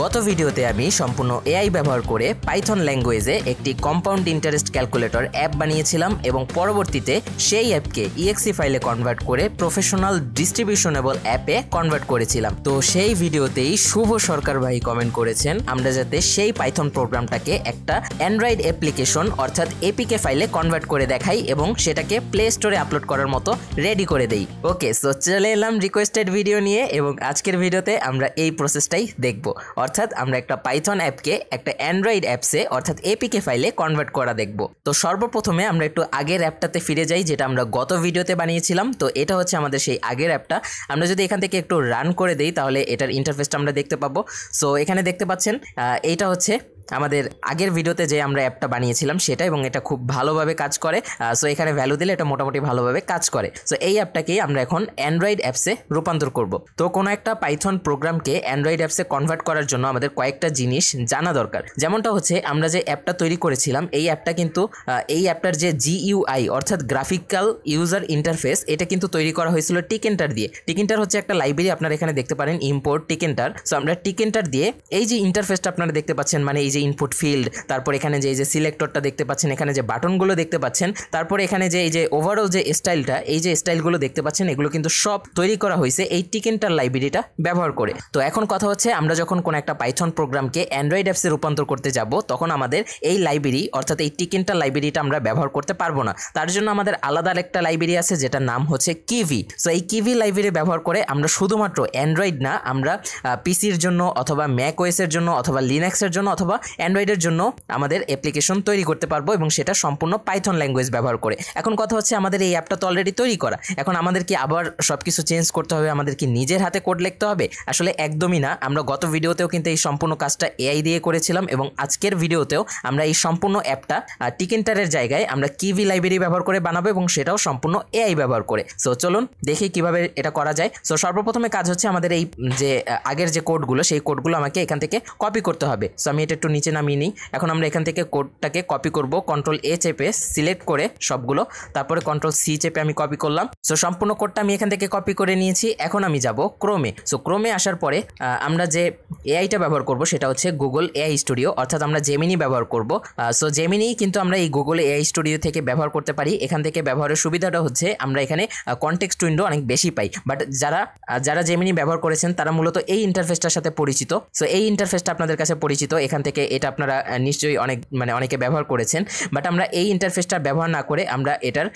গত ভিডিওতে আমি সম্পূর্ণ এআই ব্যবহার করে পাইথন ল্যাঙ্গুয়েজে একটি কম্পাউন্ড ইন্টারেস্ট ক্যালকুলেটর অ্যাপ বানিয়েছিলাম এবং পরবর্তীতে সেই অ্যাপকে ইএক্সি ফাইলে কনভার্ট করে প্রফেশনাল ডিস্ট্রিবিউশনেবল অ্যাপে কনভার্ট করেছিলাম। তো সেই ভিডিওতেই শুভ সরকার ভাই কমেন্ট করেছেন আমরা যাতে সেই পাইথন প্রোগ্রামটাকে একটা অ্যান্ড্রয়েড অ্যাপ্লিকেশন অর্থাৎ এপিকে ফাইলে কনভার্ট করে দেখাই এবং সেটাকে প্লে স্টোরে আপলোড করার মতো রেডি করে দেই। ওকে, সো চলে এলাম রিকোয়েস্টেড ভিডিও নিয়ে এবং আজকের ভিডিওতে আমরা এই প্রসেসটাই দেখব, অর্থাৎ আমরা একটা পাইথন অ্যাপকে একটা অ্যান্ড্রয়েড অ্যাপসে অর্থাৎ এপিকে ফাইলে কনভার্ট করা দেখব। তো সর্বপ্রথমে আমরা একটু আগের অ্যাপটাতে ফিরে যাই যেটা আমরা গত ভিডিওতে বানিয়েছিলাম। তো এটা হচ্ছে আমাদের সেই আগের অ্যাপটা। আমরা যদি এখান থেকে একটু রান করে দেই তাহলে এটার ইন্টারফেসটা আমরা দেখতে পাবো। সো এখানে দেখতে পাচ্ছেন এইটা হচ্ছে আমাদের আগের ভিডিওতে যে আমরা অ্যাপটা বানিয়েছিলাম সেটা, এবং এটা খুব ভালোভাবে কাজ করে। সো এখানে ভ্যালু দিলে এটা মোটামুটি ভালোভাবে কাজ করে। সো এই অ্যাপটাকেই আমরা এখন অ্যান্ড্রয়েড অ্যাপসে রূপান্তর করব। তো কোনো একটা পাইথন প্রোগ্রামকে অ্যান্ড্রয়েড অ্যাপসে কনভার্ট করার জন্য আমাদের কয়েকটা জিনিস জানা দরকার। যেমনটা হচ্ছে আমরা যে অ্যাপটা তৈরি করেছিলাম এই অ্যাপটা কিন্তু এই অ্যাপটার যে জিইউআই অর্থাৎ গ্রাফিক্যাল ইউজার ইন্টারফেস এটা কিন্তু তৈরি করা হয়েছিল টিকেন্টার দিয়ে। টিকেন্টার হচ্ছে একটা লাইব্রেরি, আপনারা এখানে দেখতে পারেন ইম্পোর্ট টিকেন্টার। সো আমরা টিকেন্টার দিয়ে এই যে ইন্টারফেসটা আপনারা দেখতে পাচ্ছেন, মানে এই যে ইনপুট ফিল্ড, তারপর এখানে যে এই যে সিলেক্টরটা দেখতে পাচ্ছেন, এখানে যে বাটনগুলো দেখতে পাচ্ছেন, তারপর এখানে যে এই যে ওভারঅল যে স্টাইলটা, এই যে স্টাইলগুলো দেখতে পাচ্ছেন, এগুলো কিন্তু সব তৈরি করা হয়েছে এই টিকেন্টার লাইব্রেরিটা ব্যবহার করে। তো এখন কথা হচ্ছে আমরা যখন কোনো একটা পাইথন প্রোগ্রামকে অ্যান্ড্রয়েড অ্যাপসে রূপান্তর করতে যাব তখন আমাদের এই লাইব্রেরি অর্থাৎ এই টিকেন্টার লাইব্রেরিটা আমরা ব্যবহার করতে পারবো না। তার জন্য আমাদের আলাদা একটা লাইব্রেরি আছে যেটার নাম হচ্ছে কিভি। সো এই কিভি লাইব্রেরি ব্যবহার করে আমরা শুধুমাত্র অ্যান্ড্রয়েড না, আমরা পিসির জন্য অথবা ম্যাক ওএসের জন্য অথবা লিনাক্সের জন্য অথবা অ্যান্ড্রয়েডের জন্য আমাদের অ্যাপ্লিকেশন তৈরি করতে পারবো, এবং সেটা সম্পূর্ণ পাইথন ল্যাঙ্গুয়েজ ব্যবহার করে। এখন কথা হচ্ছে আমাদের এই অ্যাপটা তো অলরেডি তৈরি করা, এখন আমাদের কি আবার সবকিছু চেঞ্জ করতে হবে? আমাদের কি নিজের হাতে কোড লিখতে হবে? আসলে একদমই না। আমরা গত ভিডিওতেও কিন্তু এই সম্পূর্ণ কাজটা এআই দিয়ে করেছিলাম এবং আজকের ভিডিওতেও আমরা এই সম্পূর্ণ অ্যাপটা টিকেন্টারের জায়গায় আমরা কিভি লাইব্রেরি ব্যবহার করে বানাবো এবং সেটাও সম্পূর্ণ এআই ব্যবহার করে। সো চলুন দেখি কিভাবে এটা করা যায়। সো সর্বপ্রথমে কাজ হচ্ছে আমাদের এই যে আগের যে কোডগুলো সেই কোডগুলো আমাকে এখান থেকে কপি করতে হবে। সো আমি এটা একটু নিচে নামিয়ে নিই। এখন আমরা এখান থেকে কোডটাকে কপি করব, কন্ট্রোল এ চেপে সিলেক্ট করে সবগুলো, তারপরে কন্ট্রোল সি চেপে আমি কপি করলাম। সো সম্পূর্ণ কোডটা আমি এখান থেকে কপি করে নিয়েছি। এখন আমি যাব ক্রোমে। সো ক্রোমে আসার পরে আমরা যে এআইটা ব্যবহার করব সেটা হচ্ছে গুগল এআই স্টুডিও, অর্থাৎ আমরা জেমিনি ব্যবহার করব। সো জেমিনি কিন্তু আমরা এই গুগল এআই স্টুডিও থেকে ব্যবহার করতে পারি। এখান থেকে ব্যবহারের সুবিধাটা হচ্ছে আমরা এখানে কনটেক্সট উইন্ডো অনেক বেশি পাই, বাট যারা জেমিনি ব্যবহার করেছেন তারা মূলত এই ইন্টারফেসটার সাথে পরিচিত। সো এই ইন্টারফেসটা আপনাদের কাছে পরিচিত, এখান থেকে এটা আপনারা নিশ্চয়ই অনেকে ব্যবহার করেছেন। বাট আমরা এই ইন্টারফেসটা ব্যবহার না করে আমরা এটার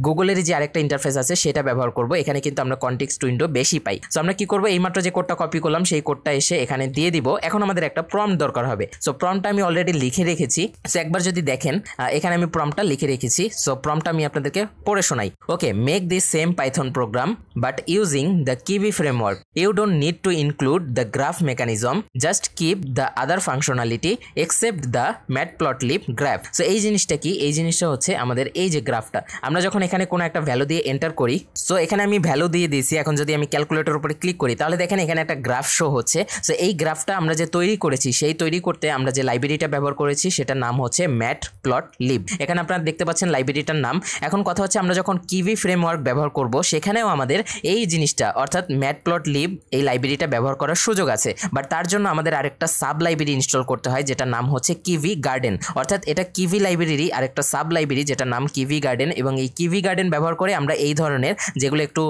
গুগলের যে আরেকটা ইন্টারফেস আছে সেটা ব্যবহার করব। এখানে কিন্তু আমরা কনটেক্সট উইন্ডো বেশি পাই। সো আমরা কি করব, এইমাত্র যে কোডটা কপি করলাম সেই কোডটা এসে এখানে দিয়ে দিব। এখন আমাদের একটা প্রম্পট দরকার হবে। সো প্রম্পটটা আমি অলরেডি লিখে রেখেছি। সো একবার যদি দেখেন এখানে আমি প্রম্পটটা লিখে রেখেছি। সো প্রম্পটটা আমি আপনাদেরকে পড়ে শোনাই। Okay, make this same Python program but using the Kivy framework. You don't need to include the graph mechanism, just keep the other functionality except the matplotlib graph. So এই জিনিসটা কি? এই জিনিসটা হচ্ছে আমাদের এই যে গ্রাফটা, আমরা যখন এখানে কোনো একটা ভ্যালু দিয়ে এন্টার করি, সো এখানে আমি ভ্যালু দিয়ে দিয়েছি। এখন যদি আমি ক্যালকুলেটর উপরে ক্লিক করি তাহলে দেখেন এখানে একটা গ্রাফ শো হচ্ছে। সো এই গ্রাফটা আমরা যে তৈরি করেছি সেই তৈরি করতে আমরা যে লাইব্রেরিটা ব্যবহার করেছি সেটার নাম হচ্ছে ম্যাটপ্লটলিব। এখানে আপনারা দেখতে পাচ্ছেন লাইব্রেরিটার নাম। এখন কথা হচ্ছে আমরা যখন কিভি ফ্রেমওয়ার্ক ব্যবহার করব সেখানেও আমাদের এই জিনিসটা অর্থাৎ ম্যাটপ্লটলিব এই লাইব্রেরিটা ব্যবহার করার সুযোগ আছে, বাট তার জন্য আমাদের আরেকটা সাব লাইব্রেরি ইনস্টল করতে হয় যেটার নাম হচ্ছে কিভি গার্ডেন। অর্থাৎ এটা কিভি লাইব্রেরি আরেকটা সাব লাইব্রেরি যেটার নাম কিভি গার্ডেন, এবং এই কিভি গার্ডেন ব্যবহার করে আমরা এই ধরনের যেগুলো একটু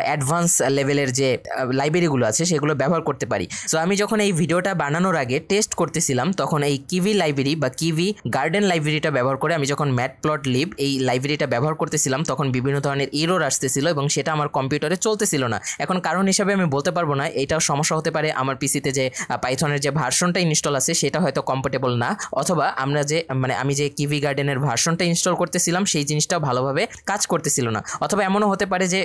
অ্যাডভান্স লেভেলের যে লাইব্রেরিগুলো আছে সেগুলো ব্যবহার করতে পারি। সো আমি যখন এই ভিডিওটা বানানোর আগে টেস্ট করতেছিলাম তখন এই কিভি লাইব্রেরি বা কিভি গার্ডেন লাইব্রেরিটা ব্যবহার করে আমি যখন ম্যাটপ্লটলিব এই লাইব্রেরিটা ব্যবহার করতেছিলাম তখন বিভিন্ন ধরনের এরর আসতেছিল এবং সেটা আমার কম্পিউটারে চলতেছিল না। এখন কারণ হিসাবে আমি বলতে পারবো না, এটাও সমস্যা হতে পারে আমার পিসিতে যে পাইথনের যে ভার্সনটা ইনস্টল আছে সেটা হয়তো কম্প্যাটেবল না, অথবা আমি যে কিভি গার্ডেনের ভার্সনটা ইনস্টল করতেছিলাম সেই জিনিসটাও ভালোভাবে কাজ করতেছিল না, অথবা এমনও হতে পারে যে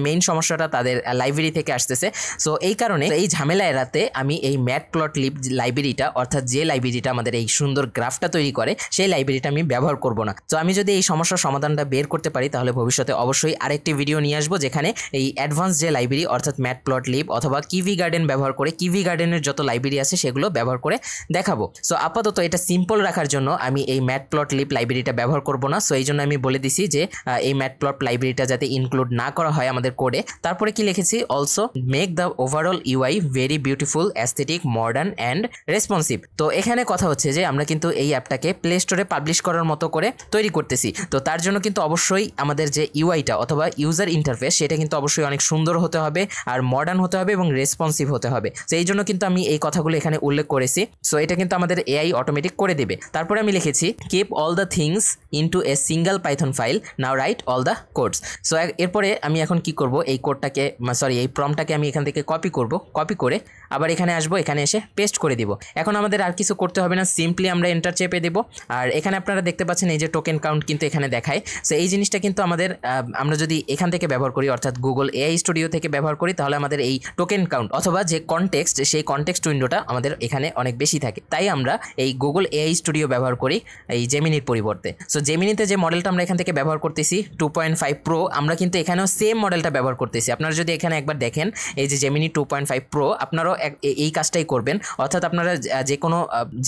মেইন সমস্যাটা তাদের লাইব্রেরি থেকে আসতেছে। সো এই কারণে এই ঝামেলা এড়াতে আমি এই ম্যাটপ্লটলিব লাইব্রেরিটা অর্থাৎ যে লাইব্রেরিটা আমাদের এই সুন্দর গ্রাফটা তৈরি করে সেই লাইব্রেরিটা আমি ব্যবহার করব না। তো আমি যদি এই সমস্যার সমাধানটা বের করতে পারি তাহলে ভবিষ্যতে অবশ্যই আরেকটি ভিডিও নিয়ে আসবো যেখানে এই অ্যাডভান্স যে লাইব্রেরি অর্থাৎ ম্যাটপ্লটলিব অথবা কিভি গার্ডেন ব্যবহার করে কিভি গার্ডেনের যত লাইব্রেরি আছে সেগুলো ব্যবহার করে দেখাবো। সো আপাতত এটা সিম্পল রাখার জন্য আমি এই ম্যাটপ্লটলিব লাইব্রেরিটা ব্যবহার করব না। সো এই জন্য আমি বলে দিছি যে এই ম্যাটপ্লট লাইব্রেরিটা যাতে ইনক্লুড না করা হয় আমাদের কোডে। তারপরে কি লিখেছি, also make the overall UI very beautiful, aesthetic, modern and responsive. তো এখানে কথা হচ্ছে যে আমরা কিন্তু এই অ্যাপটাকে প্লে স্টোরে পাবলিশ করার মতো করে তৈরি করতেছি। তো তার জন্য কিন্তু অবশ্যই আমাদের যে ইউআইটা অথবা ইউজার ইন্টারফেস সেটা কিন্তু অবশ্যই অনেক সুন্দর হতে হবে, আর মডার্ন হতে হবে এবং রেসপন্সিভ হতে হবে। তো এই জন্য কিন্তু আমি এই কথাগুলো এখানে উল্লেখ করেছি। সো এটা কিন্তু আমাদের এআই অটোমেটিক করে দেবে। তারপরে আমি লিখেছি keep all the things into a single Python file, now right all the codes. So এরপরে আমি এখন কি করব, এই কোডটাকে এই প্রম্পটটাকে আমি এখান থেকে কপি করব, কপি করে আবার এখানে আসবো, এখানে এসে পেস্ট করে দিব। এখন আমাদের আর কিছু করতে হবে না, সিম্পলি আমরা এন্টার চেপে দেব। আর এখানে আপনারা দেখতে পাচ্ছেন এই যে টোকেন কাউন্ট কিন্তু এখানে দেখায়। সো এই জিনিসটা কিন্তু আমাদের আমরা যদি এখান থেকে ব্যবহার করি অর্থাৎ গুগল এআই স্টুডিও থেকে ব্যবহার করি তাহলে আমাদের এই টোকেন কাউন্ট অথবা যে কনটেক্সট সেই কনটেক্সট উইন্ডোটা আমাদের এখানে অনেক বেশি থাকে। তাই আমরা এই গুগল এআই স্টুডিও ব্যবহার করি এই জেমিনির পরিবর্তে। সো জেমিনিতে যে মডেলটা আমরা এখান থেকে ব্যবহার করতেছি 2.5 প্রো, আমরা কিন্তু এখানেও সেম মডেলটা ব্যবহার করতেছি। আপনারা যদি এখানে একবার দেখেন এই যে জেমিনি 2.5 প্রো, আপনারাও এই কাজটাই করবেন, অর্থাৎ আপনারা যে কোনো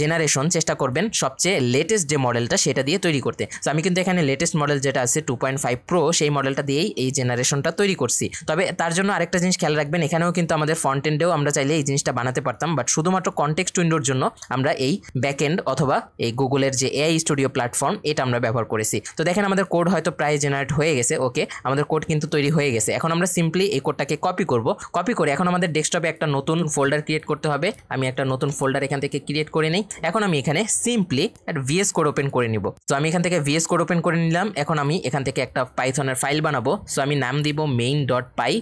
জেনারেশন চেষ্টা করবেন সবচেয়ে লেটেস্ট যে মডেলটা সেটা দিয়ে তৈরি করতে। সো আমি কিন্তু এখানে লেটেস্ট মডেল যেটা আছে 2.5 প্রো সেই মডেলটা দিয়েই এই জেনারেশনটা তৈরি করছি। তবে তার জন্য আরেকটা জিনিস খেয়াল রাখবেন, এখানেও কিন্তু আমাদের ফ্রন্ট এন্ডেও আমরা চাইলে এই জিনিসটা বানাতে পারতাম, বাট শুধুমাত্র কনটেক্সট উইন্ডোর জন্য আমরা এই ব্যাকএন্ড অথবা এই গুগলের যে এআই স্টুডিও প্ল্যাটফর্ম এটা আমরা ব্যবহার করেছি। তো দেখেন আমাদের কোড হয়তো প্রায় জেনারেট হয়ে গেছে। ওকে, আমাদের কোড কিন্তু তৈরি হয়ে গেছে। এখন আমরা সিম্পলি এই কোডটাকে কপি করব, কপি করে এখন আমাদের ডেস্কটপে একটা নতুন ফোল্ডার ক্রিয়েট করতে হবে। আমি একটা নতুন ফোল্ডার এখান থেকে ক্রিয়েট করে নিই। এখন আমি এখানে সিম্পলি একটা ভিএস কোড ওপেন করে নিব। তো আমি এখান থেকে ভিএস কোড ওপেন করে নিলাম। এখন আমি এখান থেকে একটা পাইথনের ফাইল বানাবো। সো আমি নাম দিব main.py।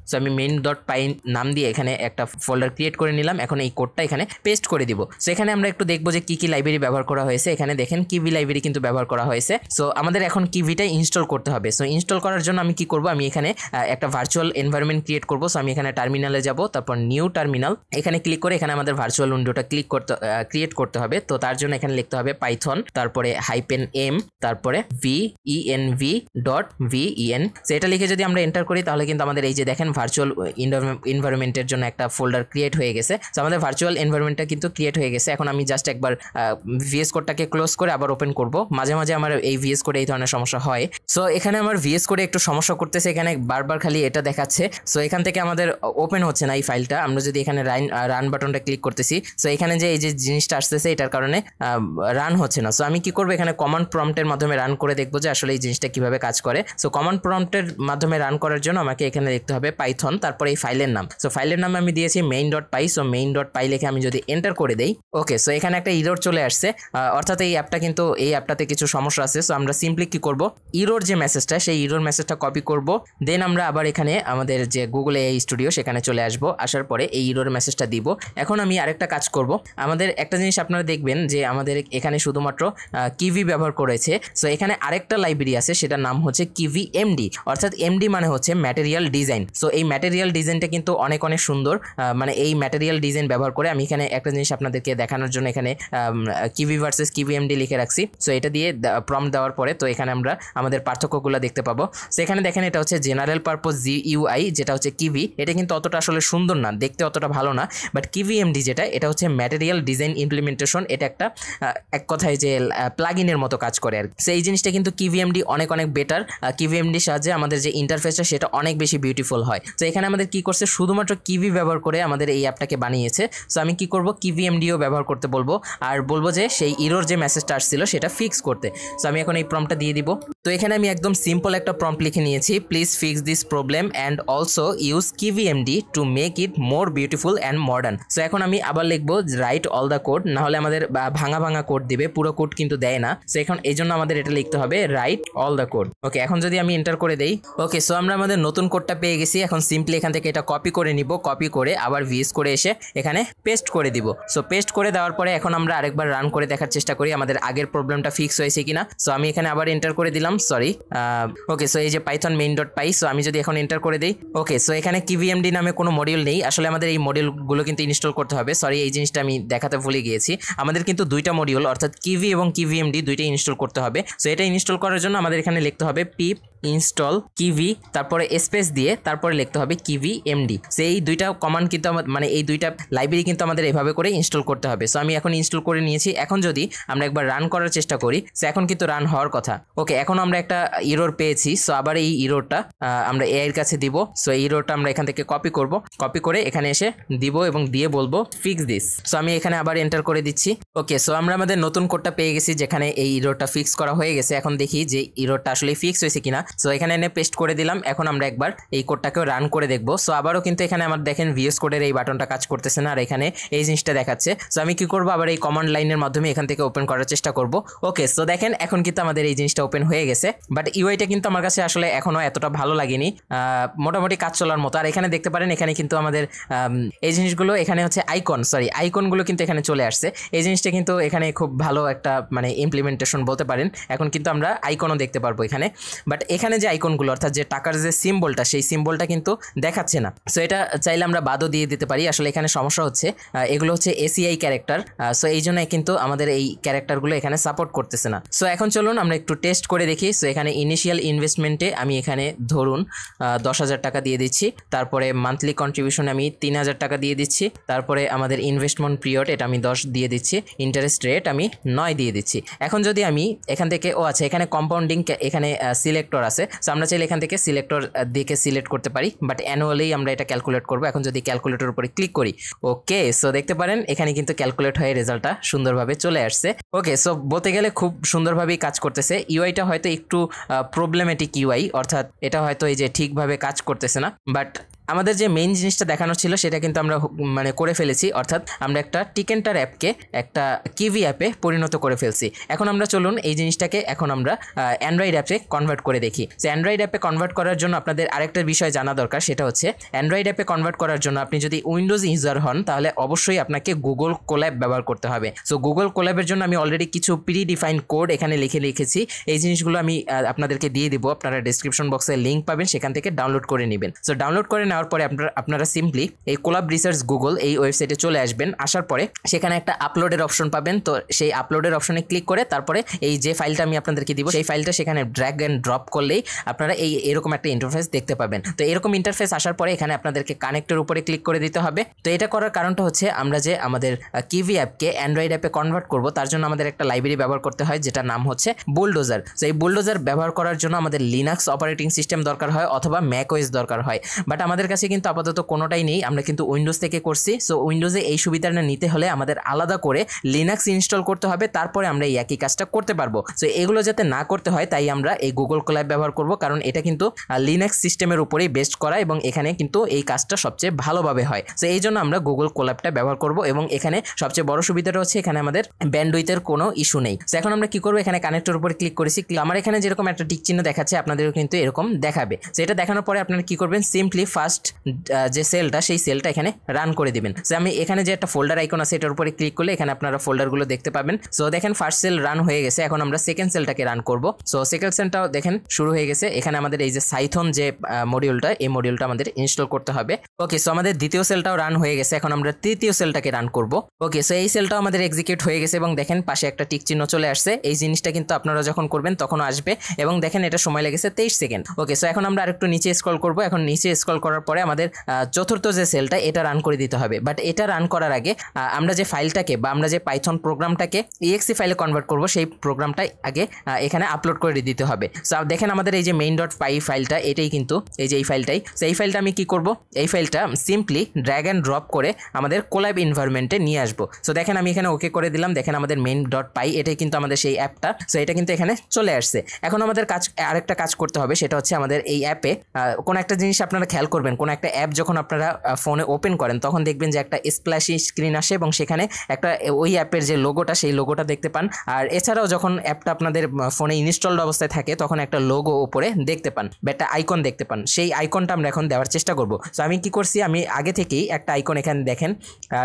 সো আমি main.py নাম দিয়ে এখানে একটা ফোল্ডার ক্রিয়েট করে নিলাম। এখন এই কোডটা এখানে পেস্ট করে দিব। সো এখানে আমরা একটু দেখবো যে কি লাইব্রেরি ব্যবহার করা হয়েছে। এখানে দেখেন কিভি লাইব্রেরি কিন্তু ব্যবহার করা হয়েছে। সো আমাদের এখন কিভিটা ইনস্টল করতে হবে। সো ইনস্টল করার জন্য আমি কি করব, আমি এখানে একটা ভার্চুয়াল এনভায়রনমেন্ট ক্রিয়েট করব। সো আমি এখানে টার্মিনালে যাব, তারপর নিউ টার্মিনাল এখানে ক্লিক করে এখানে আমাদের ভার্চুয়াল উইন্ডোটা ক্রিয়েট করতে হবে। তো তার জন্য এখানে লিখতে হবে পাইথন, তারপরে -m, তারপরে venv.ven। সো এটা লিখে যদি আমরা এন্টার করি তাহলে কিন্তু আমাদের এই যে দেখেন ভার্চুয়াল এনভায়রনমেন্টের জন্য একটা ফোল্ডার ক্রিয়েট হয়ে গেছে। সো আমাদের ভার্চুয়াল এনভায়রনমেন্টটা কিন্তু ক্রিয়েট হয়ে গেছে। এখন আমি জাস্ট একবার ভিএস কোডটাকে ক্লোজ করে আবার ওপেন করব। মাঝে মাঝে আমার এই ভিএস কোডে এই ধরনের সমস্যা হয়। সো এখানে আমার ভিএস কোডে একটু সমস্যা করতেছে, এখানে বারবার খালি এটা দেখাচ্ছে। সো এখান থেকে আমাদের ওপেন হচ্ছে না এই ফাইলটা। আমরা যদি এখানে রান বাটনটা ক্লিক করতেছি, সো এখানে যে এই যে জিনিসটা আসতেছে এটার কারণে রান হচ্ছে না। সো আমি কি করব, এখানে কমান্ড প্রম্পটের মাধ্যমে রান করে দেখবো যে আসলে এই জিনিসটা কিভাবে কাজ করে। সো কমান্ড প্রম্পটের মাধ্যমে রান করার জন্য আমাকে এখানে লিখতে হবে পাইথন, তারপরে এই ফাইলের নাম। সো ফাইলের নাম আমি দিয়েছি main.py। সো main.py লিখে আমি যদি এন্টার করে দেই, ওকে, সো এখানে একটা ইরর চলে আসছে, অর্থাৎ এই অ্যাপটাতে কিছু সমস্যা আছে। সো আমরা সিম্পলি কি করব, ইরর যে মেসেজটা সেই ইরর মেসেজটা কপি করব, দেন আমরা আবার এখানে আমাদের যে গুগল এআই স্টুডিও সেখানে চলে আসব। আসার পরে এই ইরর মেসেজটা দিব। এখন আমি আরেকটা কাজ করব, আমাদের একটা জিনিস আপনারা দেখবেন যে আমাদের এখানে শুধুমাত্র কিভি ব্যবহার করেছে। সো এখানে আরেকটা লাইব্রেরি আছে, সেটার নাম হচ্ছে কিভি এমডি, অর্থাৎ এমডি মানে হচ্ছে ম্যাটেরিয়াল ডিজাইন। সো এই ম্যাটেরিয়াল ডিজাইনটা কিন্তু অনেক সুন্দর। মানে এই ম্যাটেরিয়াল ডিজাইন ব্যবহার করে আমি এখানে একটা জিনিস আপনাদেরকে দেখানোর জন্য এখানে কিভি ভার্সেস কিভি এমডি লিখে রাখছি। সো এটা দিয়ে প্রম্পট দেওয়ার পরে তো এখানে আমরা আমাদের পার্থক্যগুলো দেখতে পাবো। সো এখানে দেখেন এটা হচ্ছে জেনারেল পারপোজ জিইউআই, যেটা হচ্ছে কিভি, এটা কিন্তু অতটা আসলে সুন্দর না, দেখতে অতটা ভালো না। বাট কিভি এমডি যেটা, এটা হচ্ছে ম্যাটেরিয়াল ডিজাইন ইমপ্লিমেন্টেশন। এটা একটা এক কথায় যে প্লাগইনের মতো কাজ করে আর কি। সো এই জিনিসটা কিন্তু কিভি এমডি অনেক বেটার। কিভি এমডির সাহায্যে আমাদের যে ইন্টারফেসটা সেটা অনেক বেশি বিউটিফুল হয়। তো এখানে আমাদের কি করছে, শুধুমাত্র কিভি ব্যবহার করে আমাদের এই অ্যাপটাকে বানিয়েছে। সো আমি কি করব, কিভি এমডিও ব্যবহার করতে বলবো, আর বলবো যে সেই ইরর যে মেসেজটা আসছিল সেটা ফিক্স করতে। সো আমি এখন এই প্রম্পটটা দিয়ে দিব। তো এখানে আমি একদম সিম্পল একটা প্রম্পট লিখে নিয়েছি, please fix this problem and also use কিভি MD to make it more beautiful and modern. So এখন আমি আবার লিখবো রাইট অল দ্য কোড, না হলে আমাদের ভাঙা কোড দিবে, পুরো কোড কিন্তু দেয় না। সো এখন এই জন্য আমাদের এটা লিখতে হবে রাইট অল দ্য কোড। ওকে, এখন যদি আমি এন্টার করে দেই, ওকে, সো আমরা আমাদের নতুন কোডটা পেয়ে গেছি। এখন সিম্পলি এখান থেকে এটা কপি করে নিব, কপি করে আবার ভিএস করে এসে এখানে পেস্ট করে দিব। সো পেস্ট করে দেওয়ার পরে এখন আমরা আরেকবার রান করে দেখার চেষ্টা করি আমাদের আগের প্রবলেমটা ফিক্স হয়েছে কিনা। সো আমি এখানে আবার এন্টার করে দিলাম, সরি, ওকে, সো এই যে পাইথন main.py। সো আমি যদি এখন এন্টার করে দিই, ওকে, সো এখানে কিভিএমডি নামে কোনো মডিউল নেই। আসলে আমাদের এই মডিউলগুলো কিন্তু ইনস্টল করতে হবে। সরি, এই জিনিসটা আমি দেখাতে ভুলে গিয়েছি। আমাদের কিন্তু দুইটা মডিউল অর্থাৎ কিভি এবং কিভিএমডি দুইটাই ইনস্টল করতে হবে। সো এটা ইনস্টল করার জন্য আমাদের এখানে লিখতে হবে পিপ ইনস্টল কিভি তারপরে স্পেস দিয়ে তারপরে লিখতে হবে কিভি এমডি। সেই দুইটা কমান্ড কিন্তু মানে এই দুইটা লাইব্রেরি কিন্তু আমাদের এভাবে করে ইনস্টল করতে হবে। সো আমি এখন ইনস্টল করে নিয়েছি। এখন যদি আমরা একবার রান করার চেষ্টা করি, সো এখন কিন্তু রান হওয়ার কথা। ওকে, এখন আমরা একটা ইরোর পেয়েছি। সো আবার এই ইরোরটা আমরা এআই এর কাছে দিব। সো এই ইরোরটা আমরা এখান থেকে কপি করব, কপি করে এখানে এসে দিব এবং দিয়ে বলবো ফিক্স দিস। সো আমি এখানে আবার এন্টার করে দিচ্ছি। ওকে, সো আমরা আমাদের নতুন কোডটা পেয়ে গেছি যেখানে এই ইরোরটা ফিক্স করা হয়ে গেছে। এখন দেখি যে ইরোরটা আসলে ফিক্স হয়েছে কিনা। সো এখানে এনে পেস্ট করে দিলাম। এখন আমরা একবার এই কোডটাকেও রান করে দেখবো। সো আবারও কিন্তু এখানে আমার দেখেন ভিএস কোডের এই বাটনটা কাজ করতেছে না, আর এখানে এই জিনিসটা দেখাচ্ছে। সো আমি কি করবো, আবার এই কমান্ড লাইনের মাধ্যমে এখান থেকে ওপেন করার চেষ্টা করব। ওকে, সো দেখেন এখন কিন্তু আমাদের এই জিনিসটা ওপেন হয়ে গেছে, বাট ইউআইটা কিন্তু আমার কাছে আসলে এখনো এতটা ভালো লাগেনি, মোটামুটি কাজ চলার মতো। আর এখানে দেখতে পারেন এখানে কিন্তু আমাদের এই জিনিসগুলো এখানে হচ্ছে আইকনগুলো কিন্তু এখানে চলে আসছে। এই জিনিসটা কিন্তু এখানে খুব ভালো একটা মানে ইমপ্লিমেন্টেশন বলতে পারেন। এখন কিন্তু আমরা আইকনও দেখতে পারবো এখানে, বাট এখানে যে আইকনগুলো অর্থাৎ যে টাকার যে সিম্বলটা সেই সিম্বলটা কিন্তু দেখাচ্ছে না। সো এটা চাইলে আমরা বাদও দিয়ে দিতে পারি। আসলে এখানে সমস্যা হচ্ছে এগুলো হচ্ছে এসিআই ক্যারেক্টার, সো এই জন্য কিন্তু আমাদের এই ক্যারেক্টারগুলো এখানে সাপোর্ট করতেছে না। সো এখন চলুন আমরা একটু টেস্ট করে দেখি। সো এখানে ইনিশিয়াল ইনভেস্টমেন্টে আমি এখানে ধরুন 10,000 টাকা দিয়ে দিচ্ছি, তারপরে মান্থলি কন্ট্রিবিউশন আমি 3,000 টাকা দিয়ে দিচ্ছি, তারপরে আমাদের ইনভেস্টমেন্ট পিরিয়ড এটা আমি 10 দিয়ে দিচ্ছি, ইন্টারেস্ট রেট আমি 9 দিয়ে দিচ্ছি। এখন যদি আমি এখান থেকে আচ্ছা এখানে কম্পাউন্ডিং এখানে সিলেক্টর আছে। সো আমরা চাইলে এখান থেকে সিলেক্টর দিকে সিলেক্ট করতে পারি, বাট অ্যানুয়ালি আমরা এটা ক্যালকুলেট করবো। এখন যদি ক্যালকুলেটর উপরে ক্লিক করি, ওকে, সো দেখতে পারেন এখানে কিন্তু ক্যালকুলেট হয়ে রেজাল্টটা সুন্দরভাবে চলে আসছে। ওকে, সো বলতে গেলে খুব সুন্দরভাবেই কাজ করতেছে। ইউআইটা হয়তো একটু প্রবলেমেটিক ইউআই, অর্থাৎ এটা হয়তো এই যে ঠিকভাবে কাজ করতেছে না, বাট আমাদের যে মেইন জিনিসটা দেখানো ছিল সেটা কিন্তু আমরা মানে করে ফেলেছি, অর্থাৎ আমরা একটা টিকেন্টার অ্যাপকে একটা কিভি অ্যাপে পরিণত করে ফেলছি। এখন আমরা চলুন এই জিনিসটাকে এখন আমরা অ্যান্ড্রয়েড অ্যাপে কনভার্ট করে দেখি। সো অ্যান্ড্রয়েড অ্যাপে কনভার্ট করার জন্য আপনাদের আরেকটা বিষয় জানা দরকার, সেটা হচ্ছে অ্যান্ড্রয়েড অ্যাপে কনভার্ট করার জন্য আপনি যদি উইন্ডোজ ইউজার হন তাহলে অবশ্যই আপনাকে গুগল কোল্যাব ব্যবহার করতে হবে। সো গুগল কোল্যাবের জন্য আমি অলরেডি কিছু প্রি ডিফাইন্ড কোড এখানে লিখেছি। এই জিনিসগুলো আমি আপনাদেরকে দিয়ে দিব, আপনারা ডেসক্রিপশন বক্সে লিঙ্ক পাবেন, সেখান থেকে ডাউনলোড করে নেবেন। সো ডাউনলোড করে নেওয়ার পরে আপনারা সিম্পলি এই কোল্যাব রিসার্চ গুগল এই ওয়েবসাইটে চলে আসবেন। আসার পরে সেখানে একটা আপলোডের অপশন পাবেন। তো সেই আপলোডের অপশনে ক্লিক করে তারপরে এই যে ফাইলটা আমি আপনাদেরকে দিব সেই ফাইলটা সেখানে ড্র্যাগ অ্যান্ড ড্রপ করলেই আপনারা এরকম একটা ইন্টারফেস দেখতে পাবেন। তো এরকম ইন্টারফেস আসার পরে এখানে আপনাদেরকে কানেক্টের উপরে ক্লিক করে দিতে হবে। তো এটা করার কারণটা হচ্ছে আমরা যে আমাদের কিভি অ্যাপকে অ্যান্ড্রয়েড অ্যাপে কনভার্ট করব তার জন্য আমাদের একটা লাইব্রেরি ব্যবহার করতে হয় যেটার নাম হচ্ছে বুলডোজার। তো এই বুলডোজার ব্যবহার করার জন্য আমাদের লিনাক্স অপারেটিং সিস্টেম দরকার হয় অথবা ম্যাকওএস দরকার হয়, বাট আমাদের কাছে কিন্তু আপাতত কোনোটাই নেই, আমরা কিন্তু উইন্ডোজ থেকে করছি। সো উইন্ডোজে এই সুবিধাটা নিতে হলে আমাদের আলাদা করে লিনাক্স ইনস্টল করতে হবে, তারপরে আমরা এই একই কাজটা করতে পারবো। সো এগুলো যাতে না করতে হয় তাই আমরা এই গুগল কোল্যাব ব্যবহার করব, কারণ এটা কিন্তু লিনাক্স সিস্টেমের উপরেই বেস্ট করা এবং এখানে কিন্তু এই কাজটা সবচেয়ে ভালোভাবে হয়। সো এই জন্য আমরা গুগল কোল্যাবটা ব্যবহার করব এবং এখানে সবচেয়ে বড় সুবিধাটা হচ্ছে এখানে আমাদের ব্যান্ডউইথের কোনো ইস্যু নেই। সো এখন আমরা কি করবো, এখানে কানেক্টের উপরে ক্লিক করেছি, আমার এখানে যেরকম একটা টিক চিহ্ন দেখাচ্ছে আপনাদেরও কিন্তু এরকম দেখাবে। সো এটা দেখানোর পরে আপনারা কি করবেন, সিম্পলি ফার্স্ট যে সেলটা সেই সেলটা এখানে রান করে দিবেন। সো আমি এখানে যে একটা ফোল্ডার আইকন আছে এটার উপরে ক্লিক করলে এখানে আপনারা ফোল্ডারগুলো দেখতে পাবেন। সো দেখেন ফার্স্ট সেল রান হয়ে গেছে, এখন আমরা সেকেন্ড সেলটাকে রান করব। সো সেকেন্ড সেলটাও দেখেন শুরু হয়ে গেছে। এখানে আমাদের এই যে সাইথন যে মডিউলটা এই মডিউলটা আমাদের ইনস্টল করতে হবে। ওকে, সো আমাদের দ্বিতীয় সেলটাও রান হয়ে গেছে, এখন আমরা তৃতীয় সেলটাকে রান করব। ওকে, সো এই সেলটাও আমাদের এক্সিকিউট হয়ে গেছে এবং দেখেন পাশে একটা টিক চিহ্ন চলে আসছে। এই জিনিসটা কিন্তু আপনারা যখন করবেন তখন আসবে এবং দেখেন এটা সময় লেগেছে 23 সেকেন্ড। ওকে, সো এখন আমরা আরেকটু নিচে স্ক্রল করব। এখন নিচে স্ক্রল করার পরে আমাদের চতুর্থ যে সেলটা এটা রান করে দিতে হবে, বাট এটা রান করার আগে আমরা যে ফাইলটাকে বা আমরা যে পাইথন প্রোগ্রামটাকে exe ফাইলে কনভার্ট করব সেই প্রোগ্রামটা আগে এখানে আপলোড করে দিতে হবে। সো দেখেন আমাদের এই যে main.py ফাইলটা এটাই কিন্তু এই যে এই ফাইলটাই। সো এই ফাইলটা আমি কি করব, এই ফাইলটা সিম্পলি ড্র্যাগ অ্যান্ড ড্রপ করে আমাদের কোল্যাব এনভায়রনমেন্টে নিয়ে আসবো। সো দেখেন আমি এখানে ওকে করে দিলাম, দেখেন আমাদের main.py এটাই কিন্তু আমাদের সেই অ্যাপটা। সো এটা কিন্তু এখানে চলে আসছে। এখন আমাদের আরেকটা কাজ করতে হবে, সেটা হচ্ছে আমাদের এই অ্যাপে কোনো একটা জিনিস আপনারা খেয়াল করবেন, কোনো একটা অ্যাপ যখন আপনারা ফোনে ওপেন করেন তখন দেখবেন যে একটা স্প্ল্যাশি স্ক্রিন আসে এবং সেখানে একটা ওই অ্যাপের যে লোগোটা সেই লোগোটা দেখতে পান। আর এছাড়াও যখন অ্যাপটা আপনাদের ফোনে ইনস্টলড অবস্থায় থাকে তখন একটা লোগো উপরে দেখতে পান বা একটা আইকন দেখতে পান, সেই আইকনটা আমরা এখন দেওয়ার চেষ্টা করব। সো আমি কি করছি, আমি আগে থেকেই একটা আইকন এখানে দেখেন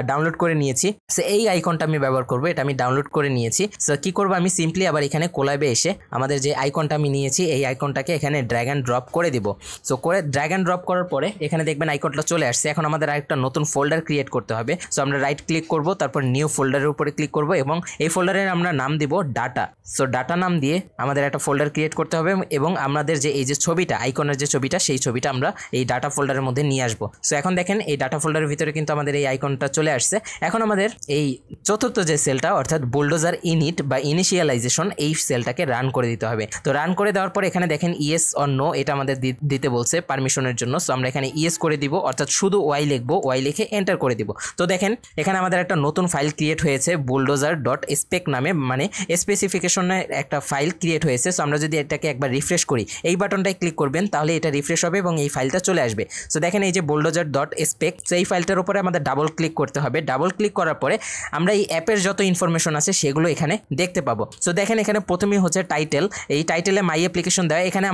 ডাউনলোড করে নিয়েছি। সো এই আইকনটা আমি ব্যবহার করব, এটা আমি ডাউনলোড করে নিয়েছি। সো কি করব, আমি সিম্পলি আবার এখানে কোল্যাবে এসে আমাদের যে আইকনটা আমি নিয়েছি এই আইকনটাকে এখানে ড্র্যাগ অ্যান্ড ড্রপ করে দিব। সো করে ড্র্যাগ অ্যান্ড ড্রপ করার পরে এখানে দেখবেন আইকনটা চলে আসছে। এখন আমাদের আরেকটা নতুন ফোল্ডার ক্রিয়েট করতে হবে। সো আমরা রাইট ক্লিক করব, তারপর নিউ ফোল্ডারের উপরে ক্লিক করব এবং এই ফোল্ডারের আমরা নাম দিব ডাটা। সো ডাটা নাম দিয়ে আমাদের একটা ফোল্ডার ক্রিয়েট করতে হবে এবং আমাদের যে এই যে ছবিটা, আইকনের যে ছবিটা, সেই ছবিটা আমরা এই ডাটা ফোল্ডারের মধ্যে নিয়ে আসবো। সো এখন দেখেন এই ডাটা ফোল্ডারের ভিতরে কিন্তু আমাদের এই আইকনটা চলে আসছে। এখন আমাদের এই চতুর্থ যে সেলটা অর্থাৎ বুলডোজার ইনিট বা ইনিশিয়ালাইজেশন, এই সেলটাকে রান করে দিতে হবে। তো রান করে দেওয়ার পর এখানে দেখেন ইয়েস অর নো এটা আমাদের দিতে বলছে পারমিশনের জন্য। সো আমরা এখানে ইয়েস করে দিব, অর্থাৎ শুধু ওয়াই লিখবো, ওয়াই লিখে এন্টার করে দিব। তো দেখেন এখানে আমাদের একটা নতুন ফাইল ক্রিয়েট হয়েছে bulldozer.spec নামে, মানে স্পেসিফিকেশনের একটা ফাইল ক্রিয়েট হয়েছে। সো আমরা যদি এটাকে একবার রিফ্রেশ করি, এই বাটনটায় ক্লিক করবেন তাহলে এটা রিফ্রেশ হবে এবং এই ফাইলটা চলে আসবে। সো দেখেন এই যে bulldozer.spec, এই ফাইলটার উপরে আমাদের ডাবল ক্লিক করতে হবে। ডাবল ক্লিক করার পরে আমরা এই অ্যাপের যত ইনফরমেশন আছে সেগুলো এখানে দেখতে পাবো। সো দেখেন এখানে প্রথমেই হচ্ছে টাইটেল, এই টাইটেলে মাই অ্যাপ্লিকেশন দেওয়া। এখানে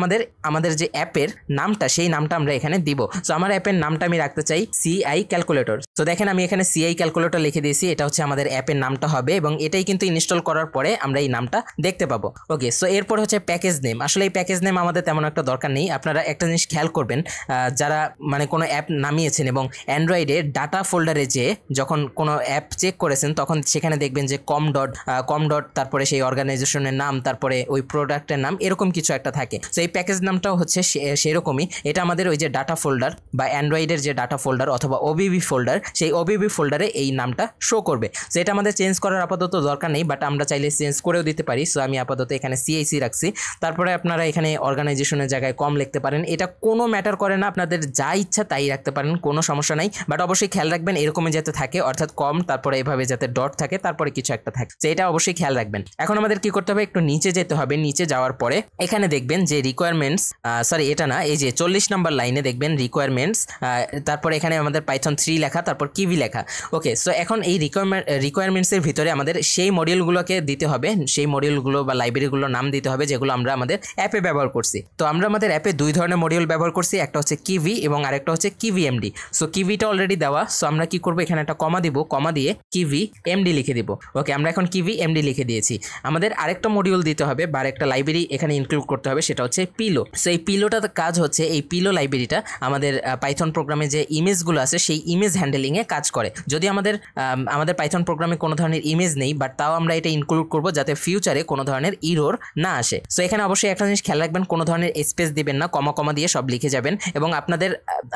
আমাদের যে অ্যাপের নামটা, সেই নামটা আমরা এখানে দিব। সো আমার অ্যাপের নামটা আমি রাখতে চাই CI ক্যালকুলেটর। সো দেখেন আমি এখানে CI ক্যালকুলেটর লিখে দিয়েছি, এটা হচ্ছে আমাদের অ্যাপের নামটা হবে এবং এটাই কিন্তু ইনস্টল করার পরে আমরা এই নামটা দেখতে পাবো। ওকে, সো এরপর হচ্ছে প্যাকেজ নেম। আসলে এই প্যাকেজ নেম আমাদের তেমন একটা দরকার নেই। আপনারা একটা জিনিস খেয়াল করবেন, যারা মানে কোনো অ্যাপ নামিয়েছেন এবং অ্যান্ড্রয়েডে ডাটা ফোল্ডারে যে যখন কোনো অ্যাপ চেক করেছেন তখন সেখানে দেখবেন যে কম ডট তারপরে সেই অর্গানাইজেশনের নাম, তারপরে ওই প্রোডাক্টের নাম, এরকম কিছু একটা থাকে। সো এই প্যাকেজ নামটাও হচ্ছে সেরকমই। এটা আমাদের ওই যে ডাটা ফোল্ডার বা অ্যান্ড্রয়েডের যে ডাটা ফোল্ডার অথবা OBB ফোল্ডার, সেই OBB ফোল্ডারে এই নামটা শো করবে। সো এটা আমাদের চেঞ্জ করার আপাতত দরকার নেই, বাট আমরা চাইলে চেঞ্জ করেও দিতে পারি। সো আমি আপাতত এখানে CIC রাখছি। তারপরে আপনারা এখানে অর্গানাইজেশনের জায়গায় কম লিখতে পারেন, এটা কোনো ম্যাটার করে না, আপনাদের যা ইচ্ছা তাই রাখতে পারেন, কোনো সমস্যা নাই। বাট অবশ্যই খেয়াল রাখবেন এরকমই যাতে থাকে, অর্থাৎ কম তারপরে এভাবে যাতে ডট থাকে, তারপরে কিছু একটা থাকে। তো এটা অবশ্যই খেয়াল রাখবেন। এখন আমাদের কি করতে হবে, একটু নিচে যেতে হবে। নিচে যাওয়ার পরে এখানে দেখবেন যে রিকোয়ারমেন্টস, সরি এটা না, এই যে 40 নম্বর লাইনে দেখবেন রিকোয়ারমেন্টস, তারপরে এখানে আমাদের পাইথন 3 লেখা, তারপর কিভি লেখা। ওকে, সো এখন এই রিকোয়ারমেন্টসের ভিতরে আমাদের সেই মডিউলগুলোকে দিতে হবে, সেই মডিউলগুলো বা লাইব্রেরিগুলোর নাম দিতে হবে যেগুলো আমরা আমাদের অ্যাপে ব্যবহার করছি। তো আমরা আমাদের অ্যাপে দুই ধরনের মডিউল ব্যবহার করছি, একটা হচ্ছে কিভি এবং আরেকটা হচ্ছে কিভিএমডি। সো কিভিটা অলরেডি দেওয়া, সো আমরা কি করব, এখানে একটা কমা দিব, কমা দিয়ে কিভিএমডি লিখে দিব। ওকে, আমরা এখন কিভিএমডি লিখে দিয়েছি। আমাদের আরেকটা মডিউল দিতে হবে বা আরেকটা লাইব্রেরি এখানে ইনক্লুড করতে হবে, সেটা হচ্ছে পিলো। সো এই পিলোটার কাজ হচ্ছে, এই পিলো লাইব্রেরিটা আমাদের পাইথন প্রোগ্রামে যে ইমেজগুলো আছে সেই ইমেজ হ্যান্ডেলিংয়ে কাজ করে। যদি আমাদের পাইথন প্রোগ্রামে কোনো ধরনের ইমেজ নেই, বাট তাও আমরা এটা ইনক্লুড করব যাতে ফিউচারে কোনো ধরনের ইরোর না আসে। সো এখানে অবশ্যই একটা জিনিস খেয়াল রাখবেন, কোনো ধরনের স্পেস দিবেন না, কমা দিয়ে সব লিখে যাবেন। এবং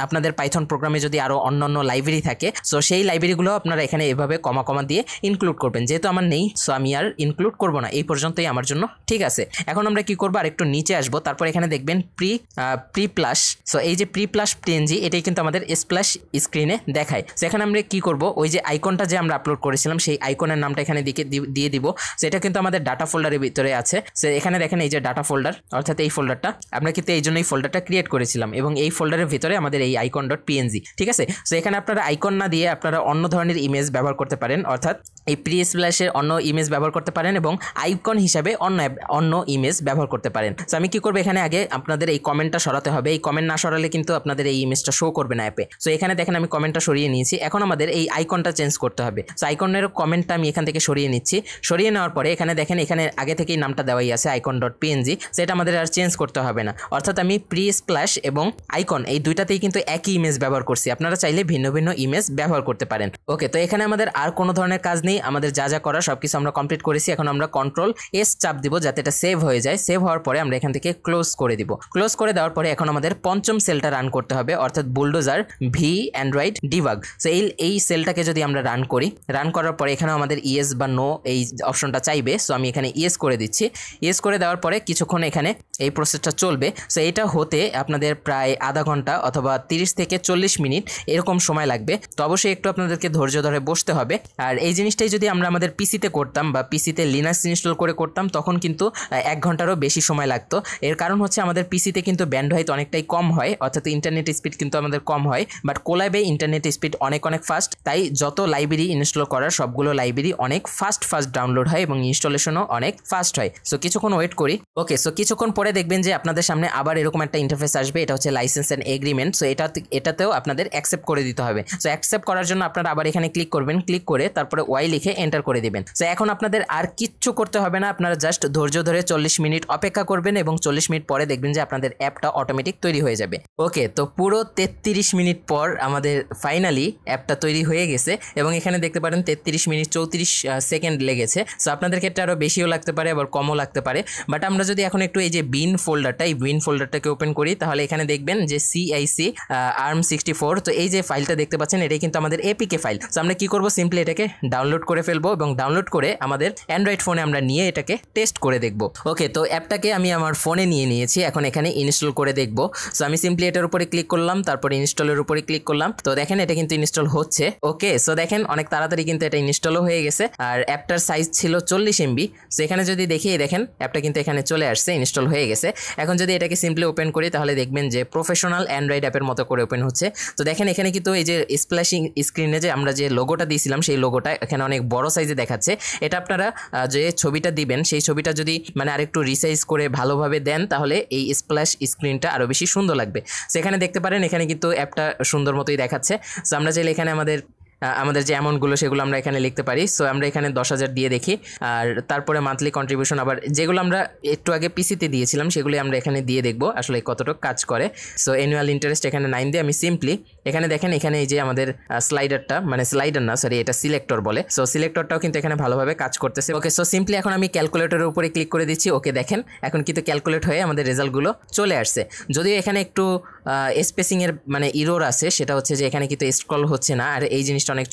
আপনাদের পাইথন প্রোগ্রামে যদি আরও অন্যান্য লাইব্রেরি থাকে, সো সেই লাইব্রেরিগুলো আপনারা এখানে এভাবে কমা দিয়ে ইনক্লুড করবেন। যেহেতু আমার নেই, সো আমি আর ইনক্লুড করব না, এই পর্যন্তই আমার জন্য ঠিক আছে। এখন আমরা কি করবো, আর একটু নিচে আসবো, তারপর এখানে দেখবেন প্রি প্লাস। সো এই যে প্রি প্লাস PNG, এটাই কিন্তু আমাদের স্প্ল্যাশ স্ক্রিনে দেখায়। সো এখানে আমরা কি করব, ওই যে আইকনটা যে আমরা আপলোড করেছিলাম সেই আইকনের নামটা এখানে দিয়ে দিব। সেটা কিন্তু আমাদের ডাটা ফোল্ডারের ভিতরে আছে। সো এখানে দেখেন এই যে ডাটা ফোল্ডার, অর্থাৎ এই ফোল্ডারটা আমরা কিন্তু এই জন্য এই ফোল্ডারটা ক্রিয়েট করেছিলাম এবং এই ফোল্ডারের ভিতরে আমাদের এই icon.png, ঠিক আছে। সো এখানে আপনারা আইকন না দিয়ে আপনারা অন্য ধরনের ইমেজ ব্যবহার করতে পারেন, অর্থাৎ এই প্রি স্প্ল্যাশের অন্য ইমেজ ব্যবহার করতে পারেন এবং আইকন হিসাবে অন্য ইমেজ ব্যবহার করতে পারেন। সো আমি কি করবো, এখানে আগে আপনাদের এই কমেন্টটা সরাতে হবে। এই কমেন্ট না সরালে কিন্তু আপনাদের এই ইমেজটা শো করবে না অ্যাপে। সো এখানে দেখেন আমি কমেন্টটা সরিয়ে নিয়েছি। এখন আমাদের এই আইকনটা চেঞ্জ করতে হবে। সো আইকনের কমেন্টটা আমি এখান থেকে সরিয়ে নিচ্ছি। সরিয়ে নেওয়ার পরে এখানে দেখেন, এখানে আগে থেকেই নামটা দেওয়াই আছে icon.png, সেটা আমাদের আর চেঞ্জ করতে হবে না। অর্থাৎ আমি প্রি স্প্ল্যাশ এবং আইকন এই দুইটাতেই কিন্তু একই ইমেজ ব্যবহার করছি। আপনারা চাইলে ভিন্ন ভিন্ন ইমেজ ব্যবহার করতে পারেন। ওকে, তো এখানে আমাদের আর কোনো ধরনের কাজ নেই, আমাদের যা যা করা সবকিছু আমরা কমপ্লিট করেছি। এখন আমরা Ctrl+S চাপ দিব যাতে এটা সেভ হয়ে যায়। সেভ হওয়ার পরে আমরা এখান থেকে ক্লোজ করে দিব। ক্লোজ করে দেওয়ার পরে এখন আমাদের পঞ্চম সেলটা রান করতে হবে, অর্থাৎ bulldozer V Android debug. So এই সেলটাকে যদি আমরা রান করার পরে এখানে আমাদের ইয়েস বা নো এই অপশনটা চাইবে। সো আমি এখানে ইয়েস করে দিচ্ছি। ইয়েস করে দেওয়ার পরে কিছুক্ষণ এখানে এই প্রসেসটা চলবে। সো এটা হতে আপনাদের প্রায় আধা ঘন্টা অথবা 30 থেকে 40 মিনিট এরকম সময় লাগবে। তো অবশ্যই একটু আপনাদেরকে ধৈর্য ধরে বসতে হবে। আর এই জিনিসটাই যদি আমরা আমাদের পিসিতে করতাম বা পিসিতে লিনাক্স ইনস্টল করে করতাম তখন কিন্তু 1 ঘন্টারও বেশি সময় লাগতো। এর কারণ হচ্ছে আমাদের পিসিতে কিন্তু ব্যান্ডউইথ অনেকটাই কম হয়, অর্থাৎ ইন্টারনেট স্পিড কিন্তু আমাদের কম হয়। বাট কোল্যাবে ইন্টারনেট স্পিড অনেক ফাস্ট, তাই যত লাইব্রেরি ইনস্টল করার সবগুলো লাইব্রেরি অনেক ফাস্ট ডাউনলোড হয় এবং ইনস্টলেশনও অনেক ফাস্ট হয়। সো কিছুক্ষণ ওয়েট করি। ওকে, সো কিছুক্ষণ পরে দেখবেন যে আপনাদের সামনে আবার এরকম একটা ইন্টারফেস আসবে। এটা হচ্ছে লাইসেন্স অ্যান্ড এগ্রিমেন্ট। সো এটাতেও আপনাদের অ্যাকসেপ্ট করে দিতে হবে। সো অ্যাকসেপ্ট করার জন্য আপনারা আবার এখানে ক্লিক করবেন, ক্লিক করে তারপরে ওয়াই লিখে এন্টার করে দিবেন। সো এখন আপনাদের আর কিচ্ছু করতে হবে না, আপনারা জাস্ট ধৈর্য ধরে 40 মিনিট অপেক্ষা করবেন এবং 40 মিনিট পরে দেখবেন যে আপনাদের অ্যাপটা অটোমেটিক তৈরি হয়ে যাবে। ওকে, তো পুরো 33 মিনিট পর আমাদের ফাইনালি অ্যাপটা তৈরি হয়ে গেছে এবং এখানে দেখতে পারেন 33 মিনিট 34 সেকেন্ড লেগেছে। সো আপনাদের ক্ষেত্রে আরও বেশিও লাগতে পারে আবার কমও লাগতে পারে। বাট আমরা যদি এখন একটু এই যে বিন ফোল্ডারটা, এই বিন ফোল্ডারটাকে ওপেন করি তাহলে এখানে দেখবেন যে CIC ARM64। তো এই যে ফাইলটা দেখতে পাচ্ছেন এটাই কিন্তু আমাদের এপিকে ফাইল। সো আমরা কি করব, সিম্পলি এটাকে ডাউনলোড করে ফেলবো এবং ডাউনলোড করে আমাদের অ্যান্ড্রয়েড ফোনে আমরা নিয়ে এটাকে টেস্ট করে দেখব। ওকে, তো অ্যাপটাকে আমি আমার ফোনে নিয়ে নিয়েছি, এখন এখানে ইনস্টল করে দেখব। সো আমি সিম্পলি এটার উপরে ক্লিক করলাম, তারপরে ইনস্টলের উপরে ক্লিক করলাম। তো দেখেন এটা কিন্তু ইনস্টল হচ্ছে। ওকে, সো দেখেন অনেক তাড়াতাড়ি কিন্তু এটা ইনস্টলও হয়ে গেছে আর অ্যাপটার সাইজ ছিল 40 MB। সো এখানে যদি দেখি দেখেন অ্যাপটা কিন্তু এখানে চলে আসছে, ইনস্টল হয়ে গেছে। এখন যদি এটাকে সিম্পলি ওপেন করি তাহলে দেখবেন যে প্রফেশনাল অ্যান্ড্রয়েড অ্যাপের মতো করে ওপেন হচ্ছে। তো দেখেন এখানে কিন্তু এই যে স্প্ল্যাশিং স্ক্রিনে যে আমরা যে লোগোটা দিয়েছিলাম সেই লোগোটা এখানে অনেক বড় সাইজে দেখাচ্ছে। এটা আপনারা যে ছবিটা দিবেন সেই ছবিটা যদি মানে আরেকটু রিসাইজ করে ভালোভাবে দেন তাহলে এই স্প্ল্যাশ স্ক্রিনটা আরও বেশি সুন্দর লাগবে। সেখানে দেখতে পারেন এখানে কিন্তু অ্যাপটা সুন্দর মতোই দেখাচ্ছে। সো আমরা চাইলে এখানে আমাদের যে অ্যামাউন্টগুলো সেগুলো আমরা এখানে লিখতে পারি। সো আমরা এখানে 10,000 দিয়ে দেখি আর তারপরে মান্থলি কন্ট্রিবিউশন আবার যেগুলো আমরা একটু আগে পিসিতে দিয়েছিলাম সেগুলি আমরা এখানে দিয়ে দেখব আসলে কতটুকু কাজ করে। সো অ্যানুয়াল ইন্টারেস্ট এখানে 9 দিয়ে আমি সিম্পলি এখানে দেখেন এখানে এই যে আমাদের স্লাইডারটা, মানে স্লাইডার না সরি এটা সিলেক্টর বলে। সো সিলেক্টরটাও কিন্তু এখানে ভালোভাবে কাজ করতেছে। ওকে, সো সিম্পলি এখন আমি ক্যালকুলেটরের উপরে ক্লিক করে দিচ্ছি। ওকে, দেখেন এখন কিন্তু ক্যালকুলেট হয়ে আমাদের রেজাল্টগুলো চলে আসছে। যদিও এখানে একটু স্পেসিংয়ের মানে ইরোর আছে, সেটা হচ্ছে যে এখানে কিন্তু স্ক্রল হচ্ছে না আর এই জিনিসটা অনেক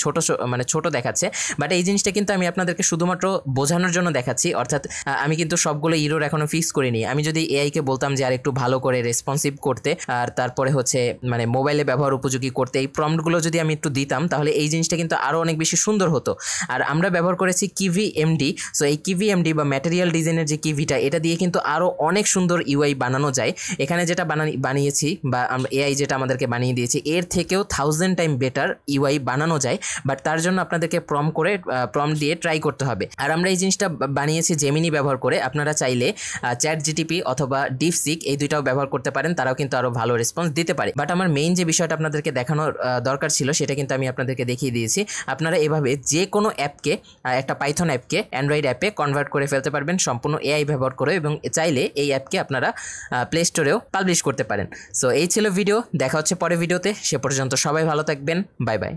ছোট দেখাচ্ছে। বাট এই জিনিসটা কিন্তু আমি আপনাদেরকে শুধুমাত্র বোঝানোর জন্য দেখাচ্ছি, অর্থাৎ আমি কিন্তু সবগুলো ইরোর এখনো ফিক্স করিনি। আমি যদি এআইকে বলতাম যে আর একটু ভালো করে রেসপন্সিভ করতে আর তারপরে হচ্ছে মানে মোবাইলে ব্যবহার উপযোগী করতে, এই প্রম্পটগুলো যদি আমি একটু দিতাম তাহলে এই জিনিসটা কিন্তু আরও অনেক বেশি সুন্দর হতো। আর আমরা ব্যবহার করেছি কিভি এমডি। সো এই কিভি এমডি বা ম্যাটেরিয়াল ডিজাইনের যে কিভিটা, এটা দিয়ে কিন্তু আরও অনেক সুন্দর ইউআই বানানো যায়। এখানে যেটা বানিয়েছি বা এআই যেটা আমাদেরকে বানিয়ে দিয়েছি এর থেকেও 1000 টাইম বেটার ইউআই বানানো যায়। বাট তার জন্য আপনাদেরকে প্রম্পট দিয়ে ট্রাই করতে হবে। আর আমরা এই জিনিসটা বানিয়েছি জেমিনি ব্যবহার করে। আপনারা চাইলে ChatGPT অথবা ডিপসিক এই দুইটাও ব্যবহার করতে পারেন, তারাও কিন্তু আরও ভালো রেসপন্স দিতে পারে। বাট আমার মেইন যে বিষয়টা আপনাদেরকে দেখানোর দরকার ছিল সেটা কিন্তু আমি আপনাদেরকে দেখিয়ে দিয়েছি। আপনারা এভাবে যে কোনো অ্যাপকে, একটা পাইথন অ্যাপকে অ্যান্ড্রয়েড অ্যাপে কনভার্ট করে ফেলতে পারবেন সম্পূর্ণ এআই ব্যবহার করে এবং চাইলে এই অ্যাপকে আপনারা প্লে স্টোরেও পাবলিশ করতে পারেন। সো এই ছিল ভিডিও, দেখা হচ্ছে পরের ভিডিওতে। সে পর্যন্ত সবাই ভালো থাকবেন, বাই বাই।